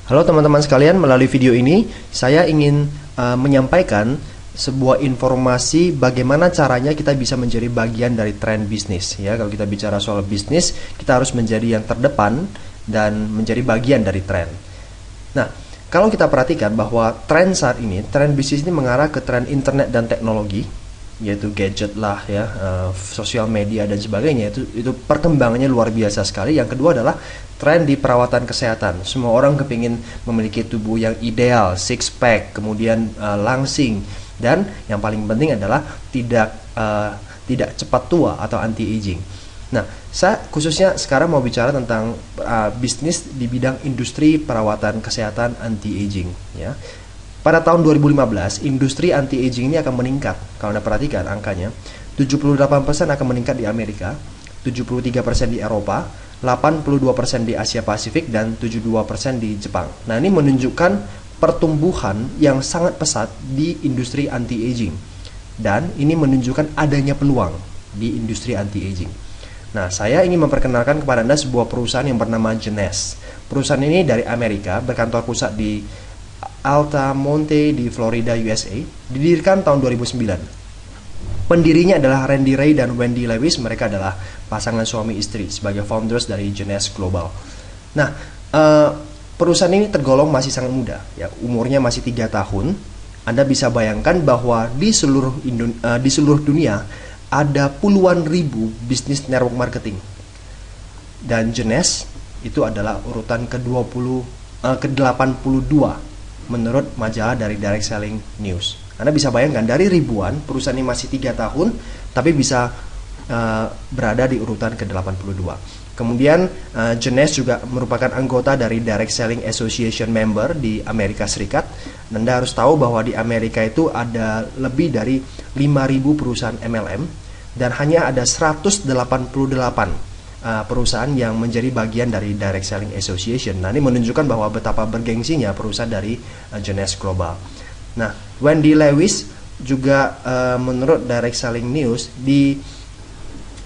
Halo teman-teman sekalian, melalui video ini saya ingin menyampaikan sebuah informasi bagaimana caranya kita bisa menjadi bagian dari tren bisnis. Ya, kalau kita bicara soal bisnis, kita harus menjadi yang terdepan dan menjadi bagian dari tren. Nah, kalau kita perhatikan bahwa tren saat ini, tren bisnis ini mengarah ke tren internet dan teknologi, yaitu gadget lah ya, sosial media dan sebagainya. Itu perkembangannya luar biasa sekali. Yang kedua adalah tren di perawatan kesehatan. Semua orang kepingin memiliki tubuh yang ideal, six pack, kemudian langsing, dan yang paling penting adalah tidak cepat tua atau anti aging. Nah, saya khususnya sekarang mau bicara tentang bisnis di bidang industri perawatan kesehatan anti aging ya. Pada tahun 2015, industri anti-aging ini akan meningkat. Kalau Anda perhatikan angkanya, 78% akan meningkat di Amerika, 73% di Eropa, 82% di Asia Pasifik, dan 72% di Jepang. Nah, ini menunjukkan pertumbuhan yang sangat pesat di industri anti-aging. Dan ini menunjukkan adanya peluang di industri anti-aging. Nah, saya ingin memperkenalkan kepada Anda sebuah perusahaan yang bernama Genes. Perusahaan ini dari Amerika, berkantor pusat di Altamonte di Florida, USA, didirikan tahun 2009. Pendirinya adalah Randy Ray dan Wendy Lewis. Mereka adalah pasangan suami istri sebagai founders dari Genes Global. Nah, perusahaan ini tergolong masih sangat muda, ya, umurnya masih 3 tahun. Anda bisa bayangkan bahwa di seluruh dunia ada puluhan ribu bisnis network marketing. Dan Genes itu adalah urutan ke-82 menurut majalah dari Direct Selling News. Anda bisa bayangkan dari ribuan, perusahaan ini masih 3 tahun, tapi bisa berada di urutan ke-82. Kemudian Genes juga merupakan anggota dari Direct Selling Association member di Amerika Serikat. Anda harus tahu bahwa di Amerika itu ada lebih dari 5.000 perusahaan MLM, dan hanya ada 188 perusahaan yang menjadi bagian dari Direct Selling Association. Nah, ini menunjukkan bahwa betapa bergengsinya perusahaan dari Genes Global. Nah, Wendy Lewis juga menurut Direct Selling News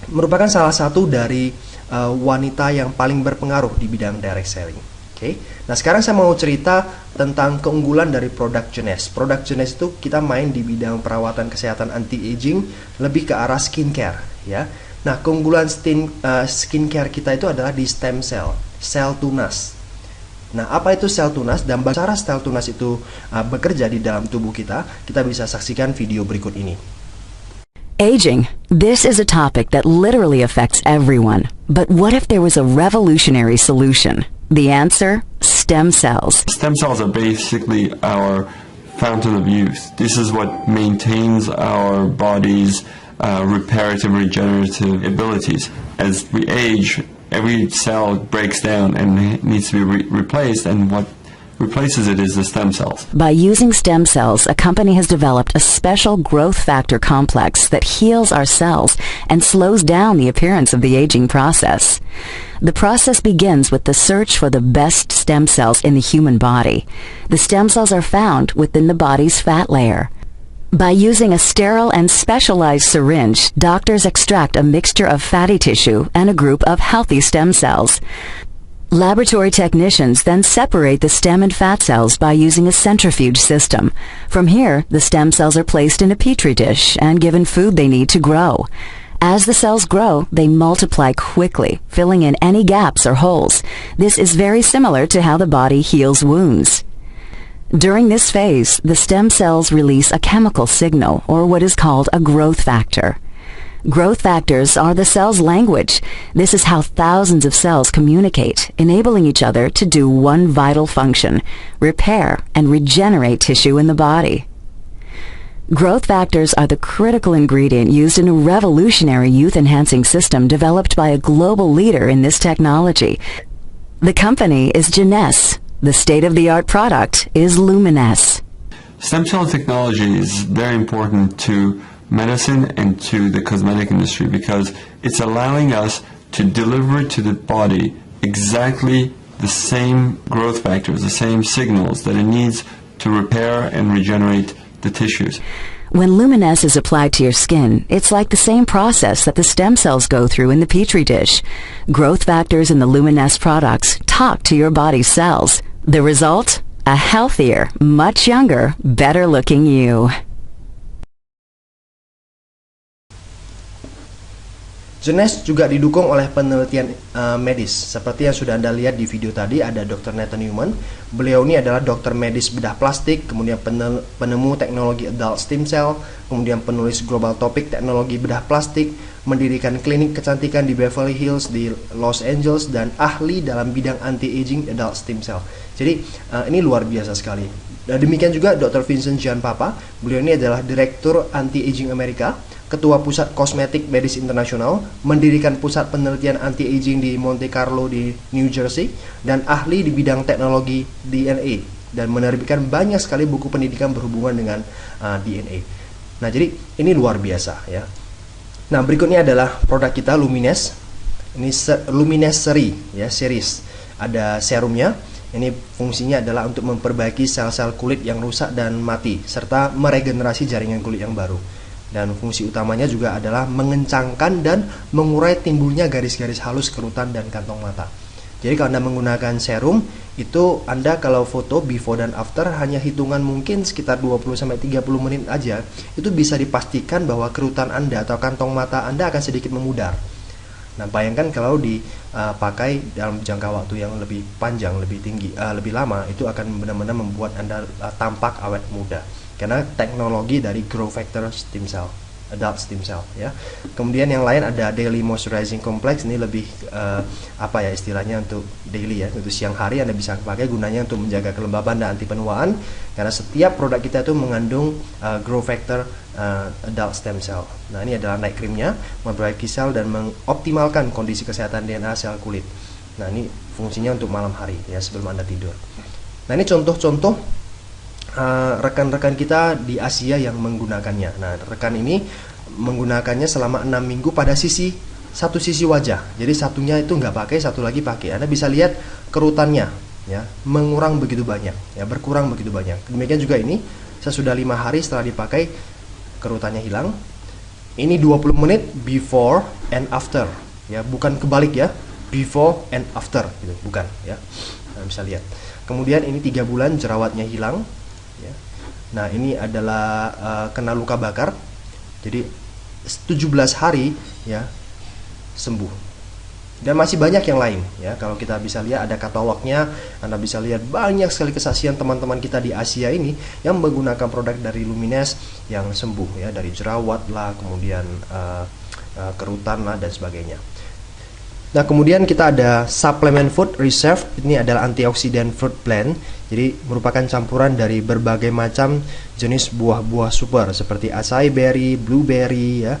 merupakan salah satu dari wanita yang paling berpengaruh di bidang direct selling. Oke. Nah, sekarang saya mau cerita tentang keunggulan dari produk Genes. Produk Genes itu kita main di bidang perawatan kesehatan anti-aging, lebih ke arah skincare, ya. Nah, keunggulan skincare kita itu adalah di stem cell, sel tunas. Nah, apa itu sel tunas dan cara sel tunas itu bekerja di dalam tubuh kita? Kita bisa saksikan video berikut ini. Aging. This is a topic that literally affects everyone. But what if there was a revolutionary solution? The answer? Stem cells. Stem cells are basically our fountain of youth. This is what maintains our body's reparative, regenerative abilities. As we age, every cell breaks down and needs to be replaced, and what replaces it is the stem cells. By using stem cells, a company has developed a special growth factor complex that heals our cells and slows down the appearance of the aging process. The process begins with the search for the best stem cells in the human body. The stem cells are found within the body's fat layer. By using a sterile and specialized syringe, doctors extract a mixture of fatty tissue and a group of healthy stem cells. Laboratory technicians then separate the stem and fat cells by using a centrifuge system. From here, the stem cells are placed in a petri dish and given food they need to grow. As the cells grow, they multiply quickly, filling in any gaps or holes. This is very similar to how the body heals wounds. During this phase, the stem cells release a chemical signal, or what is called a growth factor. Growth factors are the cell's language. This is how thousands of cells communicate, enabling each other to do one vital function: repair and regenerate tissue in the body. Growth factors are the critical ingredient used in a revolutionary youth-enhancing system developed by a global leader in this technology. The company is Genes. The state-of-the-art product is Luminesce. Stem cell technology is very important to medicine and to the cosmetic industry because it's allowing us to deliver to the body exactly the same growth factors, the same signals that it needs to repair and regenerate the tissues. When Luminesce is applied to your skin, it's like the same process that the stem cells go through in the petri dish. Growth factors in the Luminesce products talk to your body's cells, The result? A healthier, much younger, better looking you. Jeunesse juga didukung oleh penelitian medis. Seperti yang sudah Anda lihat di video tadi, ada Dr. Nathan Newman. Beliau ini adalah dokter medis bedah plastik, kemudian penemu teknologi adult stem cell, kemudian penulis global topik teknologi bedah plastik, mendirikan klinik kecantikan di Beverly Hills di Los Angeles, dan ahli dalam bidang anti-aging adult stem cell. Jadi ini luar biasa sekali. Dan demikian juga Dr. Vincent Gianpapa. Beliau ini adalah Direktur Anti-Aging Amerika, Ketua Pusat Kosmetik Medis Internasional, mendirikan pusat penelitian anti-aging di Monte Carlo di New Jersey, dan ahli di bidang teknologi DNA, dan menerbitkan banyak sekali buku pendidikan berhubungan dengan DNA. Nah, jadi ini luar biasa ya. Nah, berikutnya adalah produk kita Lumines. Ini Lumines series. Ada serumnya. Ini fungsinya adalah untuk memperbaiki sel-sel kulit yang rusak dan mati, serta meregenerasi jaringan kulit yang baru. Dan fungsi utamanya juga adalah mengencangkan dan mengurai timbulnya garis-garis halus kerutan dan kantong mata. Jadi kalau Anda menggunakan serum, itu Anda kalau foto before dan after hanya hitungan mungkin sekitar 20-30 menit aja, itu bisa dipastikan bahwa kerutan Anda atau kantong mata Anda akan sedikit memudar. Nah, bayangkan kalau dipakai dalam jangka waktu yang lebih panjang, lebih tinggi, lebih lama, itu akan benar-benar membuat Anda tampak awet muda. Karena teknologi dari growth factor stem cell, adult stem cell ya. Kemudian yang lain ada daily moisturizing complex. Ini lebih apa ya istilahnya, untuk daily ya, untuk siang hari Anda bisa pakai, gunanya untuk menjaga kelembaban dan anti penuaan. Karena setiap produk kita itu mengandung growth factor adult stem cell. Nah, ini adalah night creamnya, memperbaiki sel dan mengoptimalkan kondisi kesehatan DNA sel kulit. Nah, ini fungsinya untuk malam hari ya, sebelum Anda tidur. Nah, ini contoh-contoh rekan-rekan kita di Asia yang menggunakannya. Nah, rekan ini menggunakannya selama 6 minggu pada satu sisi wajah. Jadi satunya itu nggak pakai, satu lagi pakai. Anda bisa lihat kerutannya ya, mengurang begitu banyak ya, berkurang begitu banyak. Demikian juga ini, sesudah 5 hari setelah dipakai, kerutannya hilang. Ini 20 menit before and after ya, bukan kebalik ya, before and after gitu, bukan ya. Nah, bisa lihat. Kemudian ini 3 bulan jerawatnya hilang. Nah, ini adalah kena luka bakar. Jadi 17 hari ya sembuh. Dan masih banyak yang lain ya. Kalau kita bisa lihat ada katalognya, Anda bisa lihat banyak sekali kesaksian teman-teman kita di Asia ini yang menggunakan produk dari Lumines yang sembuh ya, dari jerawat lah, kemudian kerutan lah dan sebagainya. Nah, kemudian kita ada Supplement Food Reserve. Ini adalah antioksidan fruit blend. Jadi merupakan campuran dari berbagai macam jenis buah-buah super seperti acai berry, blueberry ya,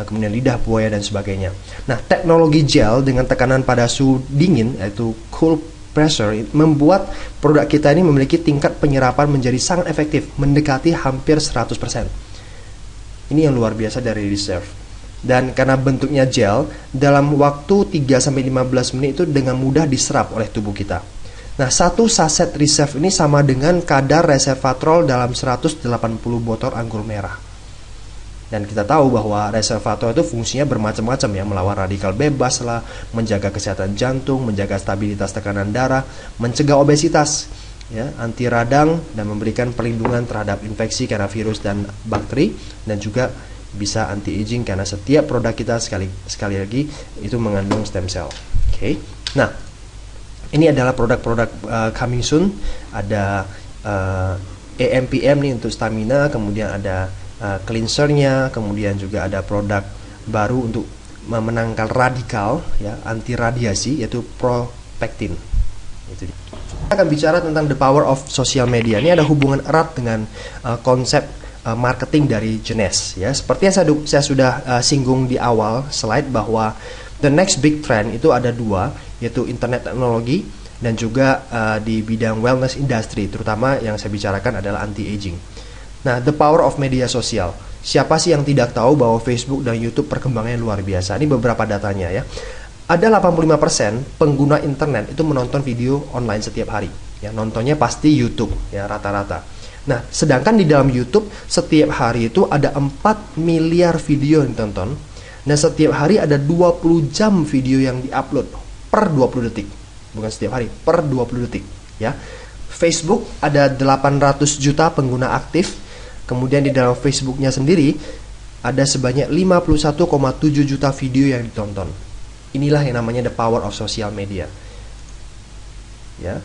kemudian lidah buaya dan sebagainya. Nah, teknologi gel dengan tekanan pada suhu dingin yaitu cool pressure membuat produk kita ini memiliki tingkat penyerapan menjadi sangat efektif, mendekati hampir 100%. Ini yang luar biasa dari Reserve. Dan karena bentuknya gel, dalam waktu 3-15 menit itu dengan mudah diserap oleh tubuh kita. Nah, satu saset Reserve ini sama dengan kadar resveratrol dalam 180 botol anggur merah. Dan kita tahu bahwa resveratrol itu fungsinya bermacam-macam ya, melawan radikal bebas lah, menjaga kesehatan jantung, menjaga stabilitas tekanan darah, mencegah obesitas, ya, anti radang, dan memberikan perlindungan terhadap infeksi karena virus dan bakteri, dan juga bisa anti-aging karena setiap produk kita sekali lagi itu mengandung stem cell. Oke. Nah, ini adalah produk-produk coming soon. Ada AMPM nih untuk stamina, kemudian ada cleansernya, kemudian juga ada produk baru untuk menangkal radikal ya, anti radiasi, yaitu Propectin. Itu. Kita akan bicara tentang the power of social media. Ini ada hubungan erat dengan konsep marketing dari Jeunesse ya. Seperti yang saya sudah singgung di awal slide, bahwa the next big trend itu ada 2, yaitu internet teknologi dan juga di bidang wellness industry, terutama yang saya bicarakan adalah anti-aging. Nah, the power of media sosial. Siapa sih yang tidak tahu bahwa Facebook dan YouTube perkembangannya luar biasa? Ini beberapa datanya ya. Ada 85% pengguna internet itu menonton video online setiap hari. Ya, nontonnya pasti YouTube ya, rata-rata. Nah, sedangkan di dalam YouTube setiap hari itu ada 4 miliar video yang ditonton. Dan setiap hari ada 20 jam video yang diupload per 20 detik. Bukan setiap hari, per 20 detik ya. Facebook ada 800 juta pengguna aktif. Kemudian di dalam Facebooknya sendiri ada sebanyak 51,7 juta video yang ditonton. Inilah yang namanya the power of social media. Ya.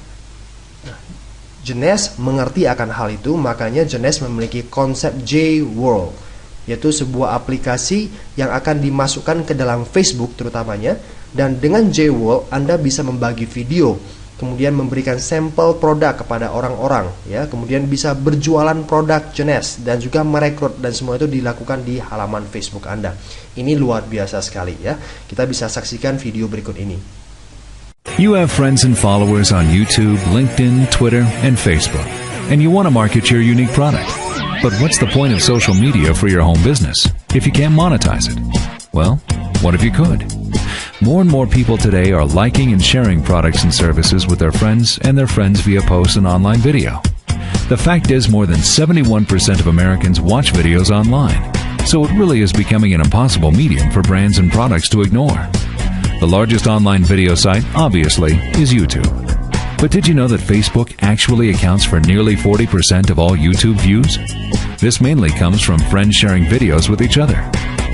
Jeunesse mengerti akan hal itu, makanya Jeunesse memiliki konsep J-World, yaitu sebuah aplikasi yang akan dimasukkan ke dalam Facebook terutamanya, dan dengan J-World Anda bisa membagi video, kemudian memberikan sampel produk kepada orang-orang, ya, kemudian bisa berjualan produk Jeunesse dan juga merekrut, dan semua itu dilakukan di halaman Facebook Anda. Ini luar biasa sekali, ya. Kita bisa saksikan video berikut ini. You have friends and followers on YouTube, LinkedIn, Twitter, and Facebook, and you want to market your unique product. But what's the point of social media for your home business if you can't monetize it? Well, what if you could? More and more people today are liking and sharing products and services with their friends and their friends via posts and online video. The fact is, more than 71% of Americans watch videos online, so it really is becoming an impossible medium for brands and products to ignore. The largest online video site, obviously, is YouTube. But did you know that Facebook actually accounts for nearly 40% of all YouTube views? This mainly comes from friends sharing videos with each other.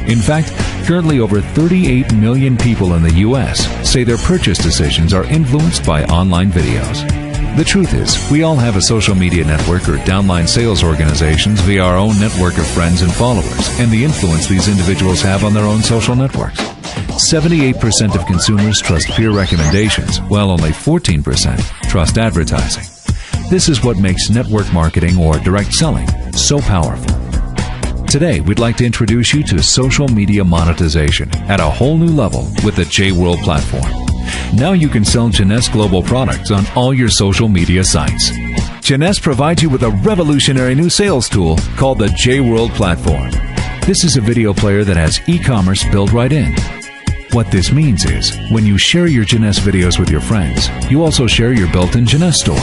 In fact, currently over 38 million people in the U.S. say their purchase decisions are influenced by online videos. The truth is, we all have a social media network or downline sales organizations via our own network of friends and followers, and the influence these individuals have on their own social networks. 78% of consumers trust peer recommendations, while only 14% trust advertising. This is what makes network marketing or direct selling so powerful. Today, we'd like to introduce you to social media monetization at a whole new level with the J-World platform. Now you can sell Jeunesse Global products on all your social media sites. Jeunesse provides you with a revolutionary new sales tool called the J-World platform. This is a video player that has e-commerce built right in. What this means is, when you share your Jeunesse videos with your friends, you also share your built-in Jeunesse store.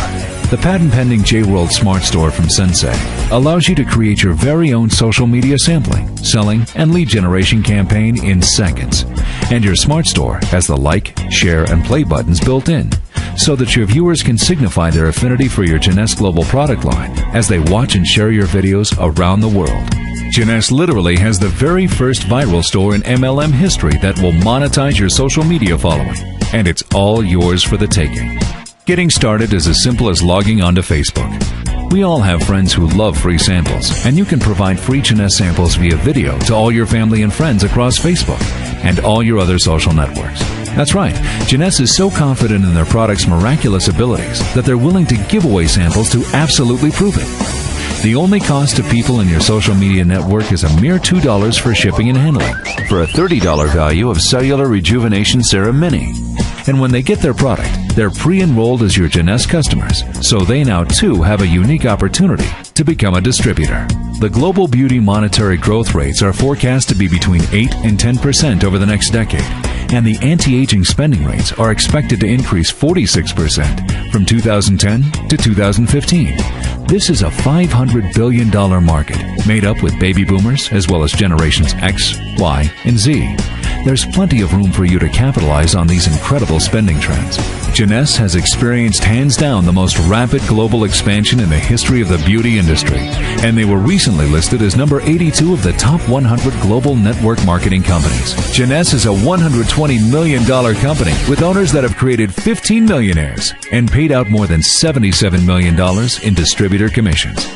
The patent-pending J-World Smart Store from Sensei allows you to create your very own social media sampling, selling, and lead generation campaign in seconds. And your Smart Store has the like, share, and play buttons built in, so that your viewers can signify their affinity for your Jeunesse Global product line as they watch and share your videos around the world. Jeunesse literally has the very first viral store in MLM history that will monetize your social media following, and it's all yours for the taking. Getting started is as simple as logging onto Facebook. We all have friends who love free samples, and you can provide free Jeunesse samples via video to all your family and friends across Facebook and all your other social networks. That's right, Jeunesse is so confident in their product's miraculous abilities that they're willing to give away samples to absolutely prove it. The only cost to people in your social media network is a mere $2 for shipping and handling, for a $30 value of Cellular Rejuvenation Serum Mini. And when they get their product, they're pre-enrolled as your Jeunesse customers, so they now too have a unique opportunity to become a distributor. The global beauty monetary growth rates are forecast to be between 8 and 10% over the next decade, and the anti-aging spending rates are expected to increase 46% from 2010 to 2015. This is a $500 billion market made up with baby boomers as well as generations X, Y, and Z. There's plenty of room for you to capitalize on these incredible spending trends. Jeunesse has experienced hands down the most rapid global expansion in the history of the beauty industry, and they were recently listed as number 82 of the top 100 global network marketing companies. Jeunesse is a $120 million company with owners that have created 15 millionaires and paid out more than $77 million in distributor commissions.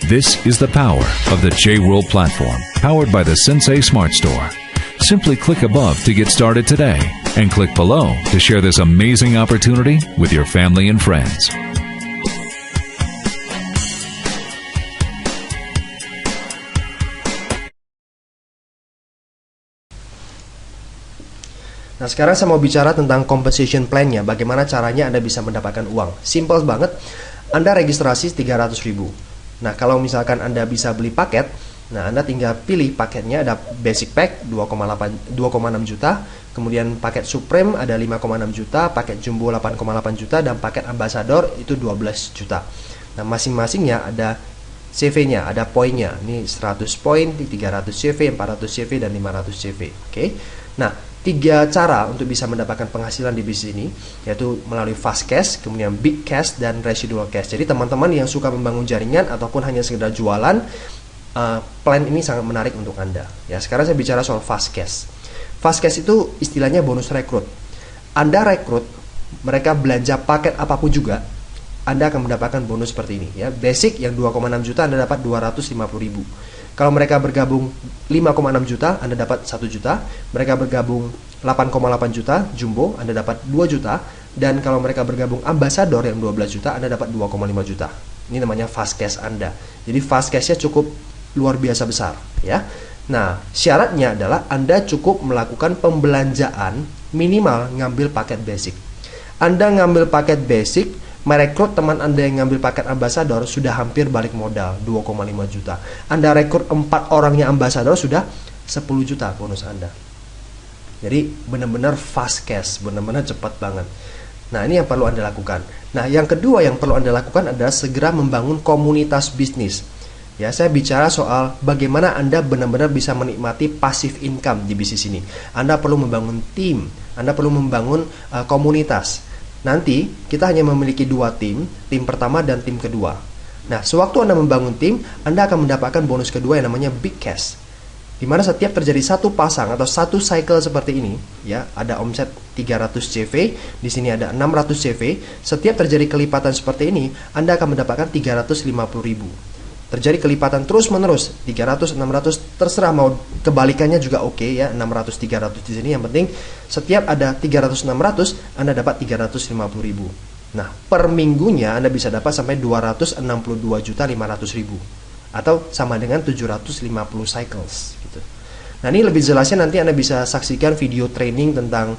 This is the power of the J-World platform, powered by the Sensei Smart Store. Simply click above to get started today, and click below to share this amazing opportunity with your family and friends. Nah, sekarang saya mau bicara tentang compensation plan-nya, bagaimana caranya Anda bisa mendapatkan uang. Simple banget, Anda registrasi 300.000. Nah, kalau misalkan Anda bisa beli paket, nah Anda tinggal pilih paketnya, ada basic pack 2,6 juta, kemudian paket Supreme ada 5,6 juta, paket Jumbo 8,8 juta, dan paket Ambassador itu 12 juta. Nah, masing-masingnya ada CV-nya, ada poinnya. Ini 100 poin, 300 CV, 400 CV, dan 500 CV. Oke. Nah, 3 cara untuk bisa mendapatkan penghasilan di bisnis ini, yaitu melalui fast cash, kemudian big cash, dan residual cash. Jadi teman-teman yang suka membangun jaringan ataupun hanya sekedar jualan, plan ini sangat menarik untuk Anda. Ya, sekarang saya bicara soal fast cash. Fast cash itu istilahnya bonus rekrut. Anda rekrut, mereka belanja paket apapun juga, Anda akan mendapatkan bonus seperti ini. Ya, basic yang 2,6 juta Anda dapat 250.000. Kalau mereka bergabung 5,6 juta, Anda dapat 1 juta. Mereka bergabung 8,8 juta, jumbo, Anda dapat 2 juta. Dan kalau mereka bergabung ambassador yang 12 juta, Anda dapat 2,5 juta. Ini namanya fast cash Anda. Jadi fast cash-nya cukup luar biasa besar. Ya. Nah, syaratnya adalah Anda cukup melakukan pembelanjaan minimal ngambil paket basic. Anda ngambil paket basic, merekrut teman Anda yang ngambil paket ambassador sudah hampir balik modal 2,5 juta. Anda rekrut 4 orangnya ambassador sudah 10 juta bonus Anda. Jadi benar-benar fast cash, benar-benar cepat banget. Nah, ini yang perlu Anda lakukan. Nah, yang kedua yang perlu Anda lakukan adalah segera membangun komunitas bisnis. Ya, saya bicara soal bagaimana Anda benar-benar bisa menikmati passive income di bisnis ini. Anda perlu membangun tim, Anda perlu membangun komunitas. Nanti kita hanya memiliki 2 tim, tim pertama dan tim kedua. Nah, sewaktu Anda membangun tim, Anda akan mendapatkan bonus kedua yang namanya big cash. Di mana setiap terjadi satu pasang atau satu cycle seperti ini, ya, ada omset 300 CV, di sini ada 600 CV, setiap terjadi kelipatan seperti ini, Anda akan mendapatkan 350.000. Terjadi kelipatan terus-menerus, 300, 600, terserah mau kebalikannya juga oke, ya, 600, 300 di sini. Yang penting setiap ada 300, 600, Anda dapat 350.000. Nah, per minggunya Anda bisa dapat sampai 262.500.000 atau sama dengan 750 cycles gitu. Nah, ini lebih jelasnya nanti Anda bisa saksikan video training tentang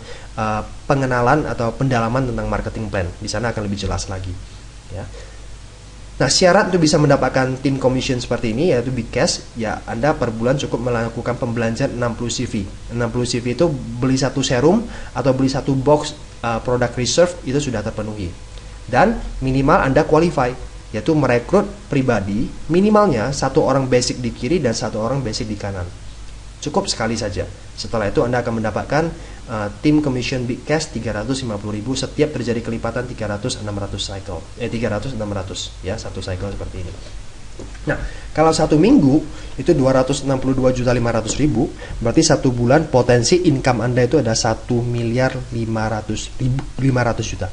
pengenalan atau pendalaman tentang marketing plan. Di sana akan lebih jelas lagi, ya. Nah, syarat untuk bisa mendapatkan tim commission seperti ini yaitu big cash, ya Anda per bulan cukup melakukan pembelanjaan 60 CV. 60 CV itu beli 1 serum atau beli 1 box produk reserve itu sudah terpenuhi. Dan minimal Anda qualify, yaitu merekrut pribadi minimalnya 1 orang basic di kiri dan 1 orang basic di kanan. Cukup sekali saja. Setelah itu Anda akan mendapatkan tim commission big cash 350.000 setiap terjadi kelipatan 300-600 cycle. 300-600 ya, satu cycle seperti ini. Nah, kalau 1 minggu itu 262.500.000, berarti 1 bulan potensi income Anda itu ada 1.500.000 juta.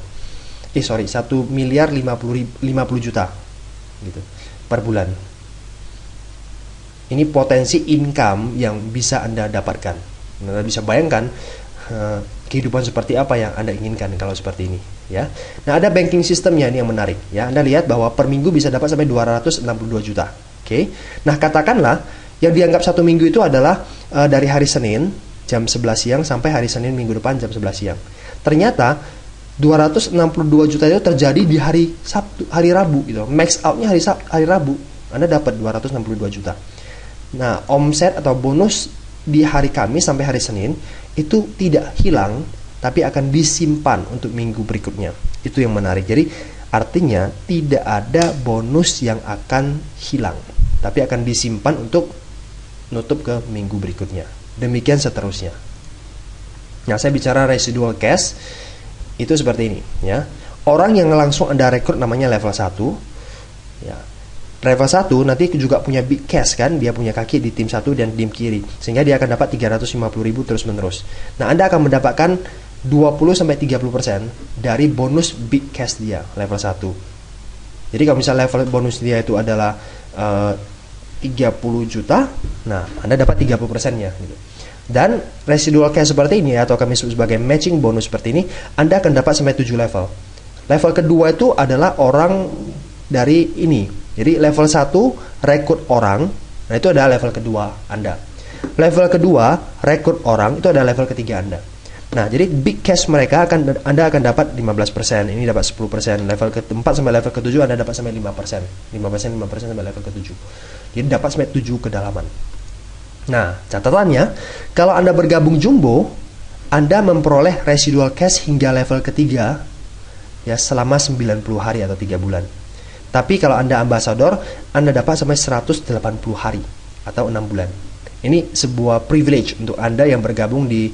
1.050 juta gitu per bulan. Ini potensi income yang bisa Anda dapatkan. Anda bisa bayangkan kehidupan seperti apa yang Anda inginkan kalau seperti ini, ya. Nah, ada banking sistemnya ini yang menarik, ya. Anda lihat bahwa per minggu bisa dapat sampai 262 juta. Oke. Nah, katakanlah yang dianggap 1 minggu itu adalah dari hari Senin jam 11 siang sampai hari Senin minggu depan jam 11 siang. Ternyata 262 juta itu terjadi di hari Sabtu, hari Rabu gitu. Max out-nya hari Rabu. Anda dapat 262 juta. Nah, omset atau bonus di hari Kamis sampai hari Senin itu tidak hilang, tapi akan disimpan untuk minggu berikutnya. Itu yang menarik. Jadi artinya tidak ada bonus yang akan hilang, tapi akan disimpan untuk nutup ke minggu berikutnya. Demikian seterusnya. Nah, saya bicara residual cash itu seperti ini, ya. Orang yang langsung Anda rekrut namanya level 1, ya. Level 1 nanti juga punya big cash kan, dia punya kaki di tim 1 dan tim kiri, sehingga dia akan dapat 350.000 terus menerus. Nah, Anda akan mendapatkan 20-30% dari bonus big cash dia level 1. Jadi kalau misalnya level bonus dia itu adalah 30 juta, nah Anda dapat 30%-nya gitu. Dan residual cash seperti ini atau kami sebut sebagai matching bonus seperti ini, Anda akan dapat sampai 7 level. Level kedua itu adalah orang dari ini. Jadi level 1 rekrut orang, nah itu adalah level kedua Anda. Level kedua rekrut orang, itu adalah level ketiga Anda. Nah, jadi big cash mereka Anda akan dapat 15%, ini dapat 10%. Level ke-4 sampai level ke-7 Anda dapat sampai 5%. 5% sampai level ke-7. Jadi dapat sampai 7 kedalaman. Nah, catatannya, kalau Anda bergabung jumbo, Anda memperoleh residual cash hingga level ketiga ya selama 90 hari atau 3 bulan. Tapi kalau Anda ambassador, Anda dapat sampai 180 hari atau 6 bulan. Ini sebuah privilege untuk Anda yang bergabung di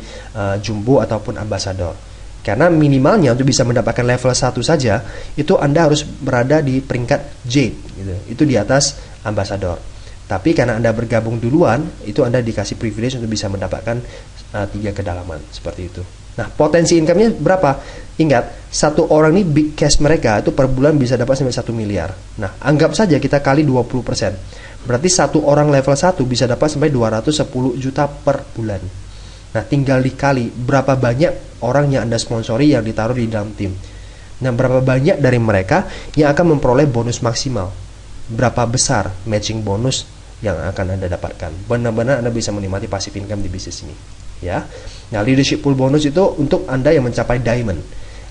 Jumbo ataupun Ambassador. Karena minimalnya untuk bisa mendapatkan level 1 saja, itu Anda harus berada di peringkat J, gitu. Itu di atas Ambassador. Tapi karena Anda bergabung duluan, itu Anda dikasih privilege untuk bisa mendapatkan 3 kedalaman, seperti itu. Nah, potensi income-nya berapa? Ingat, satu orang ini big cash mereka itu per bulan bisa dapat sampai 1 miliar. Nah, anggap saja kita kali 20%. Berarti satu orang level 1 bisa dapat sampai 210 juta per bulan. Nah, tinggal dikali berapa banyak orang yang Anda sponsori yang ditaruh di dalam tim. Nah, berapa banyak dari mereka yang akan memperoleh bonus maksimal. Berapa besar matching bonus yang akan Anda dapatkan. Benar-benar Anda bisa menikmati passive income di bisnis ini. Ya. Nah, leadership pool bonus itu untuk Anda yang mencapai diamond.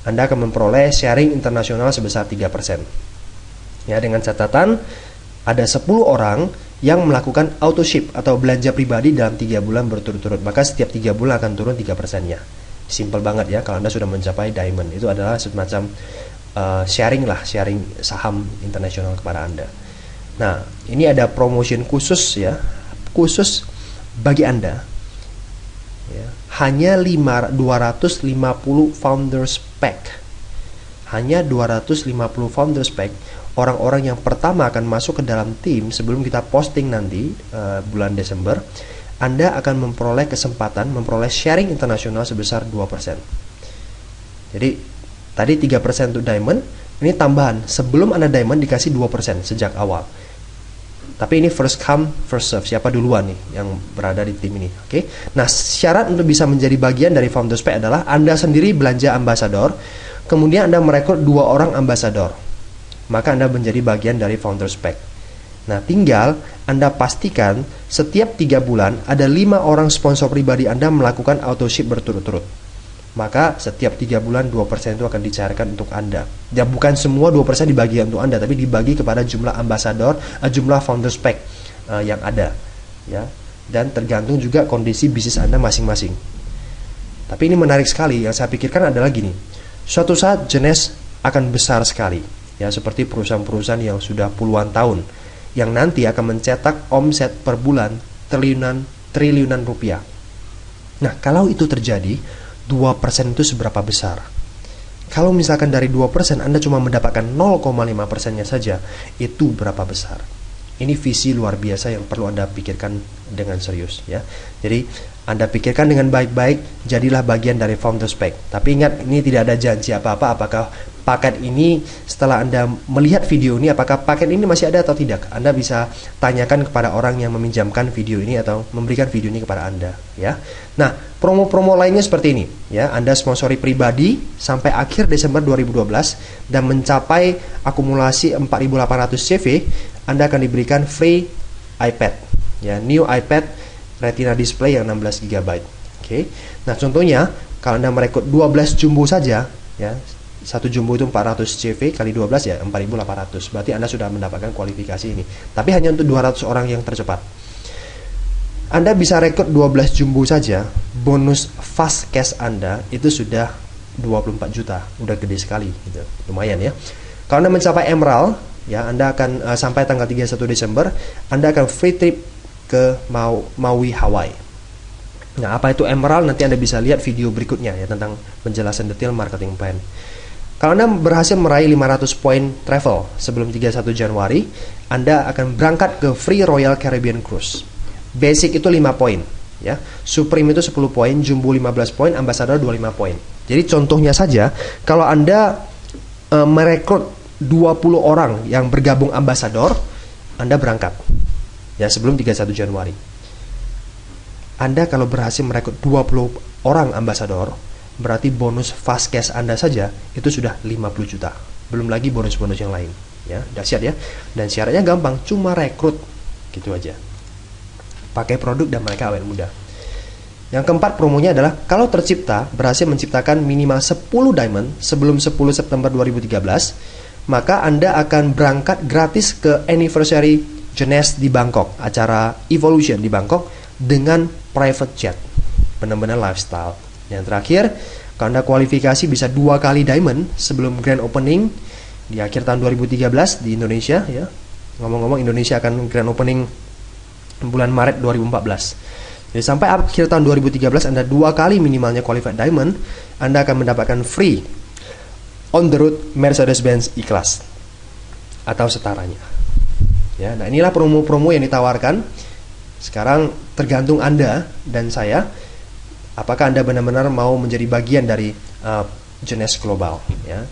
Anda akan memperoleh sharing internasional sebesar 3%. Ya, dengan catatan ada 10 orang yang melakukan auto ship atau belanja pribadi dalam 3 bulan berturut-turut. Maka setiap 3 bulan akan turun 3%-nya. Simple banget ya, kalau Anda sudah mencapai diamond. Itu adalah semacam sharing saham internasional kepada Anda. Nah, ini ada promotion khusus ya, khusus bagi Anda. Ya, hanya 250 founders pack. Hanya 250 founders pack. Orang-orang yang pertama akan masuk ke dalam tim sebelum kita posting nanti bulan Desember, Anda akan memperoleh kesempatan memperoleh sharing internasional sebesar 2%. Jadi tadi 3% untuk diamond, ini tambahan. Sebelum Anda diamond dikasih 2% sejak awal. Tapi ini first come first serve, siapa duluan nih yang berada di tim ini. Oke. Nah, syarat untuk bisa menjadi bagian dari founders pack adalah Anda sendiri belanja ambassador, kemudian Anda merekrut 2 orang ambassador. Maka Anda menjadi bagian dari founders pack. Nah, tinggal Anda pastikan setiap 3 bulan ada 5 orang sponsor pribadi Anda melakukan auto ship berturut-turut. Maka setiap 3 bulan 2% itu akan dicairkan untuk Anda. Ya, bukan semua 2% dibagi untuk Anda, tapi dibagi kepada jumlah ambassador, jumlah founders pack yang ada. Ya, dan tergantung juga kondisi bisnis Anda masing-masing. Tapi ini menarik sekali. Yang saya pikirkan adalah gini. Suatu saat Jeunesse akan besar sekali. Ya, seperti perusahaan-perusahaan yang sudah puluhan tahun yang nanti akan mencetak omset per bulan triliunan rupiah. Nah, kalau itu terjadi, 2% itu seberapa besar? Kalau misalkan dari 2% Anda cuma mendapatkan 0,5%-nya saja, itu berapa besar? Ini visi luar biasa yang perlu Anda pikirkan dengan serius ya. Jadi Anda pikirkan dengan baik-baik, jadilah bagian dari founders pack. Tapi ingat, ini tidak ada janji apa-apa apakah paket ini setelah Anda melihat video ini apakah paket ini masih ada atau tidak. Anda bisa tanyakan kepada orang yang meminjamkan video ini atau memberikan video ini kepada Anda ya. Nah, promo-promo lainnya seperti ini ya. Anda sponsori pribadi sampai akhir Desember 2012 dan mencapai akumulasi 4.800 CV, Anda akan diberikan free iPad ya, new iPad Retina display yang 16 GB. Oke. Nah, contohnya kalau Anda merekrut 12 jumbo saja ya, satu jumbo itu 400 CV kali 12 ya 4.800. Berarti Anda sudah mendapatkan kualifikasi ini. Tapi hanya untuk 200 orang yang tercepat. Anda bisa rekrut 12 jumbo saja, bonus fast cash Anda itu sudah 24 juta. Udah gede sekali gitu. Lumayan ya. Kalau Anda mencapai Emerald ya, Anda akan sampai tanggal 31 Desember, Anda akan free trip ke Maui, Hawaii. Nah, apa itu Emerald? Nanti Anda bisa lihat video berikutnya ya tentang penjelasan detail marketing plan. Kalau Anda berhasil meraih 500 poin travel sebelum 31 Januari, Anda akan berangkat ke Free Royal Caribbean Cruise. Basic itu 5 poin ya. Supreme itu 10 poin, Jumbo 15 poin, Ambassador 25 poin. Jadi contohnya saja, kalau Anda merekrut 20 orang yang bergabung Ambassador, Anda berangkat ya sebelum 31 Januari. Anda kalau berhasil merekrut 20 orang Ambassador, berarti bonus fast cash Anda saja itu sudah 50 juta. Belum lagi bonus-bonus yang lain ya. Dahsyat ya. Dan syaratnya gampang, cuma rekrut gitu aja. Pakai produk dan mereka awet muda. Yang keempat promonya adalah kalau tercipta berhasil menciptakan minimal 10 diamond sebelum 10 September 2013, maka Anda akan berangkat gratis ke anniversary Jeunesse di Bangkok, acara Evolution di Bangkok dengan private jet. Benar-benar lifestyle. Yang terakhir, kalau Anda kualifikasi bisa 2 kali diamond sebelum grand opening di akhir tahun 2013 di Indonesia ya. Ngomong-ngomong, Indonesia akan grand opening bulan Maret 2014. Jadi sampai akhir tahun 2013 Anda 2 kali minimalnya qualified diamond, Anda akan mendapatkan free on the road Mercedes-Benz E-Class atau setaranya. Ya, nah inilah promo-promo yang ditawarkan. Sekarang tergantung Anda dan saya, apakah Anda benar-benar mau menjadi bagian dari Jeunesse Global, ya.